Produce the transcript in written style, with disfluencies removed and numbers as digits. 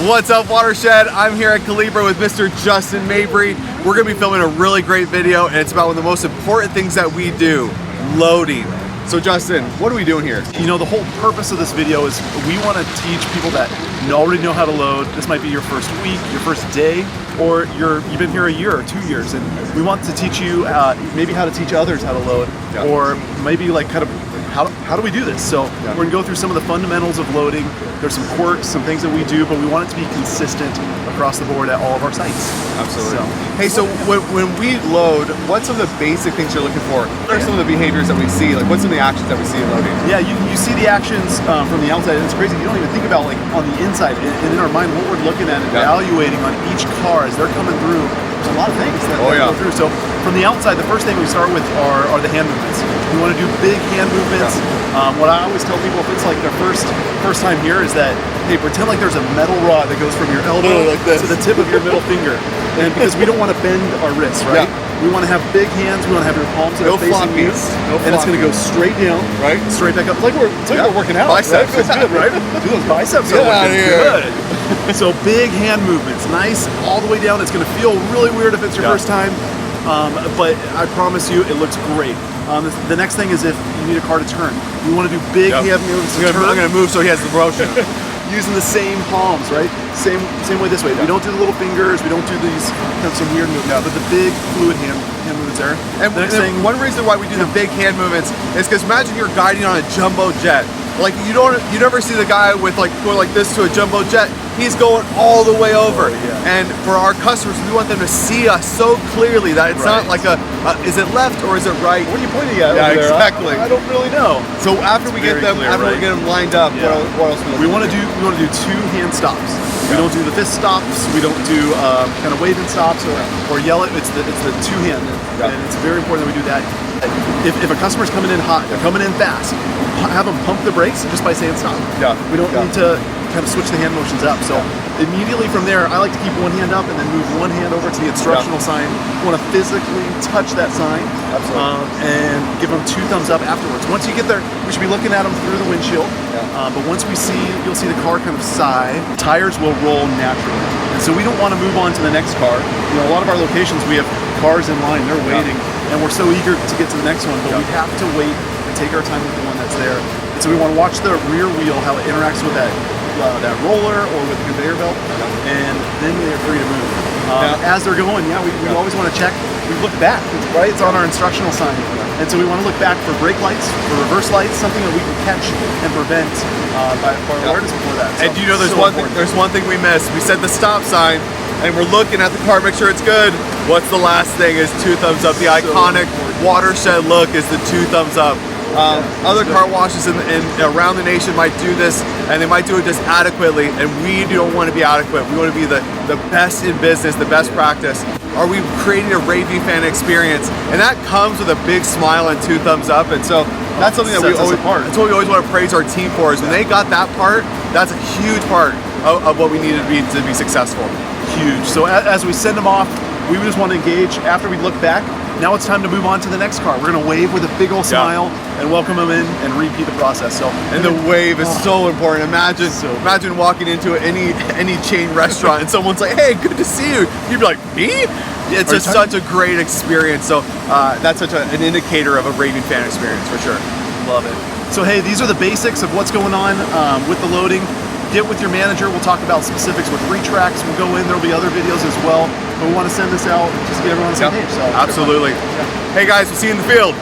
What's up, Watershed? I'm here at Calibra with Mr. Justin Mabry. We're gonna be filming a really great video, and it's about one of the most important things that we do, loading. So Justin, what are we doing here? You know, the whole purpose of this video is we want to teach people that already know how to load. This might be your first week, your first day, or you've been here a year or 2 years, and we want to teach you maybe how to teach others how to load, or maybe like kind of how do we do this? So we're gonna go through some of the fundamentals of loading. There's some quirks, some things that we do, but we want it to be consistent across the board at all of our sites. Absolutely. Hey, so when we load, what's some of the basic things you're looking for? What are some of the behaviors that we see? Like, what's some of the actions that we see in loading? Yeah, you see the actions from the outside, and it's crazy. You don't even think about like on the inside, and in our mind, what we're looking at and evaluating on each car as they're coming through. There's a lot of things that go through. So from the outside, the first thing we start with are the hand movements. We want to do big hand movements. What I always tell people, if it's like their first time here, is that, hey, pretend like there's a metal rod that goes from your elbow to the tip of your middle finger. And because we don't want to bend our wrists, right? We want to have big hands. We want to have your palms that are facing you, and it's going to go straight down, straight back up. It's like we're working out. Biceps, feels good, right? Dude, those biceps are looking good. So big hand movements, nice all the way down. It's going to feel really weird if it's your first time, but I promise you, it looks great. The next thing is if you need a car to turn. We want to do big hand movements to turn. I'm going to move so he has the motion. Using the same palms, right? Same way this way. We don't do the little fingers. We don't do these kind of some weird movements, but the big fluid hand movements there. And one reason why we do the big hand movements is because imagine you're guiding on a jumbo jet. Like you never see the guy with like going like this to a jumbo jet. He's going all the way over. And for our customers, we want them to see us so clearly that it's not like is it left or is it right? What are you pointing at? Yeah, over there? exactly. I don't really know. So after we get them, we get them lined up, what else we want to do? We want to do two hand stops. We don't do the fist stops. We don't do kind of waving stops or yell it. It's the two hand, and it's very important that we do that. If a customer's coming in hot, they're coming in fast, have them pump the brakes just by saying stop. We don't need to kind of switch the hand motions up. So immediately from there, I like to keep one hand up and then move one hand over to the instructional sign. You want to physically touch that sign and give them 2 thumbs up afterwards. Once you get there, we should be looking at them through the windshield. But once you'll see the car kind of sigh. Tires will roll naturally. And so we don't want to move on to the next car. You know, a lot of our locations, we have cars in line, they're waiting. And we're so eager to get to the next one, but we have to wait and take our time with the one that's there. And so we want to watch the rear wheel, how it interacts with that roller or with the conveyor belt, and then they're free to move. As they're going, we always want to check. We look back, right? It's on our instructional sign. And so we want to look back for brake lights, for reverse lights, something that we can catch and prevent by awareness before that. So, and do you know there's one thing we missed. We said the stop sign, and we're looking at the car, make sure it's good. What's the last thing is 2 thumbs up. The iconic Watershed look is the 2 thumbs up. Other car washes around the nation might do this, and they might do it just adequately, and we don't want to be adequate. We want to be the best in business, the best practice. Are we creating a Raving Fan experience? And that comes with a big smile and 2 thumbs up, and so that's something that that's what we always want to praise our team for, is when they got that part, that's a huge part of what we need to be successful. Huge. So as we send them off, we just want to engage. After we look back, now it's time to move on to the next car. We're going to wave with a big old smile and welcome them in and repeat the process. So, and the wave is so important. Imagine walking into any chain restaurant and someone's like, "Hey, good to see you." You'd be like, "Me?" It's just such a great experience. So that's such an indicator of a Raving Fan experience for sure. Love it. So hey, these are the basics of what's going on with the loading. Get with your manager. We'll talk about specifics with RETRACTS. We'll go in. There'll be other videos as well. But we want to send this out, just get everyone on the same page. So absolutely. Hey guys, we'll see you in the field.